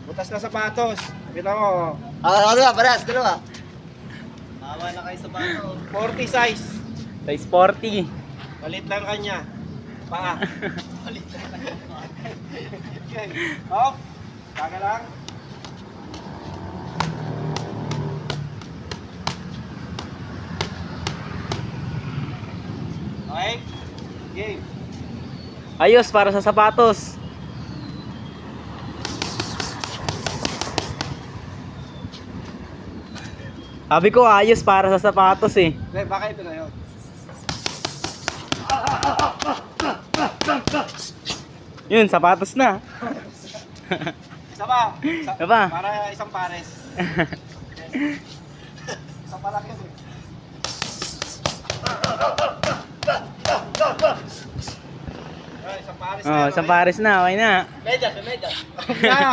Butas na sapatos. Kita mo. Dalawa, paras, dalawa. Tawa na kayo sa bato. 40 size. Size 40. Palit lang kanya. Paa. Palit na kayo. Okay. Oh. Taga lang. Okay. Game. Ayos para sa sapatos. Sabi ko ayos para sa sapatos eh. Hindi, baka ito na yun. Yun, sapatos na. Isa pa. Isa pa. Para isang pares. Isang pa lang yun eh. Ay, isang pares na Oh, yun, isang okay? pares na, okay na. Medal, medal. Okay na.